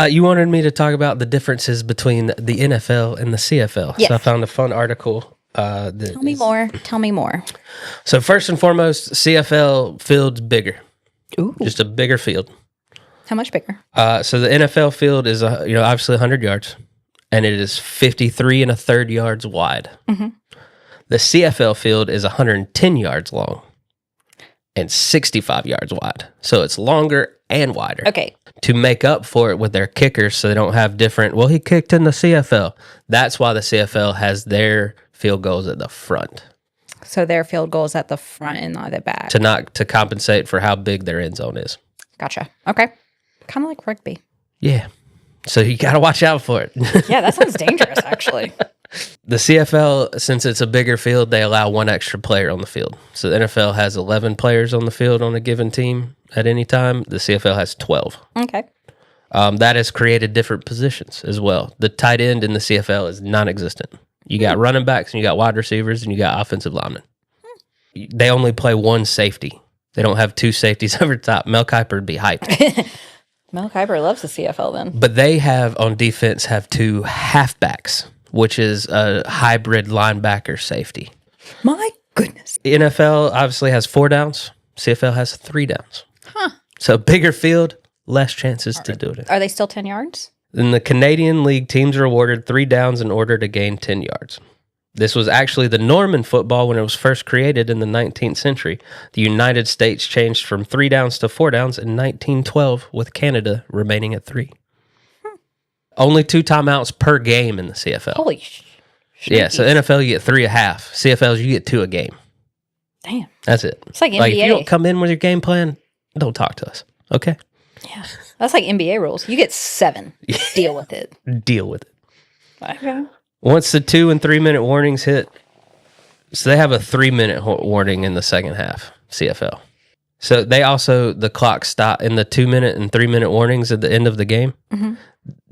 You wanted me to talk about the differences between the NFL and the CFL. Yes. So I found a fun article. Tell me more. Tell me more. So first and foremost, CFL field's bigger. Ooh. Just a bigger field. How much bigger? So the NFL field is, obviously 100 yards, and it is 53 and a third yards wide. Mm-hmm. The CFL field is 110 yards long and 65 yards wide. So it's longer and wider. Okay. To make up for it with their kickers so they don't have different, well, he kicked in the CFL. That's why the CFL has their field goals at the front. So their field goal is at the front and not the back. To compensate for how big their end zone is. Gotcha. Okay. Kind of like rugby. Yeah. So you got to watch out for it. Yeah, that sounds dangerous, actually. The CFL, since it's a bigger field, they allow one extra player on the field. So the NFL has 11 players on the field on a given team at any time. The CFL has 12. Okay. That has created different positions as well. The tight end in the CFL is non-existent. You got running backs, and you got wide receivers, and you got offensive linemen. They only play one safety. They don't have two safeties over top. Mel Kiper would be hyped. Mel Kiper loves the CFL then. But they have, on defense, have two halfbacks, which is a hybrid linebacker safety. My goodness. NFL obviously has 4 downs. CFL has 3 downs. Huh. So bigger field, less chances to do it. Are they still 10 yards? In the Canadian League, teams are awarded 3 downs in order to gain 10 yards. This was actually the norm in football when it was first created in the 19th century. The United States changed from 3 downs to 4 downs in 1912, with Canada remaining at 3. Only 2 timeouts per game in the CFL. Holy Yeah, so NFL, you get 3.5. CFLs, you get 2 a game. Damn. That's it. It's like NBA. Like, if you don't come in with your game plan, don't talk to us, okay? Yeah. That's like NBA rules. You get 7. Deal with it. Deal with it. Okay. Once the 2 and 3 minute warnings hit, so they have a 3-minute warning in the second half, CFL. So they also, the clock stop in the 2-minute and 3-minute warnings at the end of the game. Mm-hmm.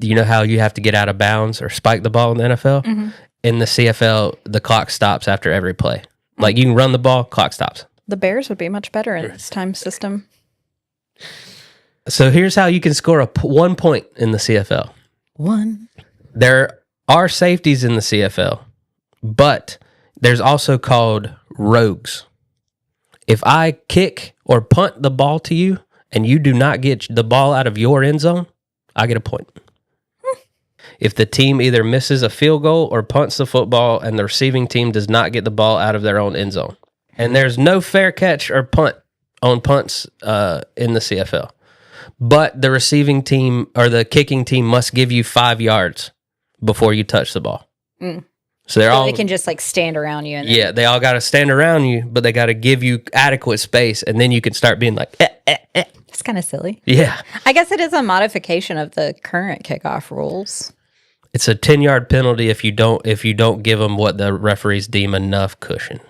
You know how you have to get out of bounds or spike the ball in the NFL? Mm-hmm. In the CFL, the clock stops after every play. Like, you can run the ball, clock stops. The Bears would be much better in this time system. So here's how you can score 1 point in the CFL. 1. There are safeties in the CFL, but there's also called rogues. If I kick or punt the ball to you and you do not get the ball out of your end zone, I get a point. If the team either misses a field goal or punts the football and the receiving team does not get the ball out of their own end zone. And there's no fair catch or punt on punts in the CFL. But the receiving team or the kicking team must give you 5 yards before you touch the ball. So they can just like stand around you. And yeah, they all got to stand around you, but they got to give you adequate space, and then you can start being like, It's kind of silly. Yeah. I guess it is a modification of the current kickoff rules. It's a 10-yard penalty if you don't give them what the referees deem enough cushion.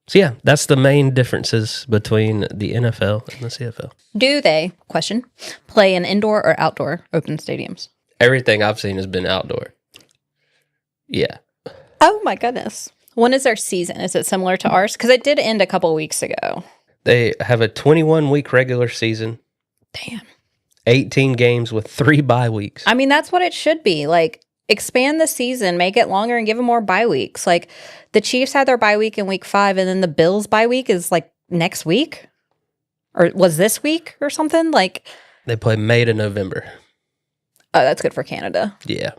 So yeah, that's the main differences between the NFL and the CFL. Do they, question, play in indoor or outdoor open stadiums? Everything I've seen has been outdoor. Yeah. Oh my goodness. When is their season? Is it similar to ours? Because it did end a couple weeks ago. They have a 21-week regular season. Damn. 18 games with 3 bye weeks. I mean, that's what it should be. Like, expand the season, make it longer, and give them more bye weeks. Like, the Chiefs had their bye week in week 5, and then the Bills' bye week is like next week? Or was this week or something? Like, they play May to November. Oh, that's good for Canada. Yeah.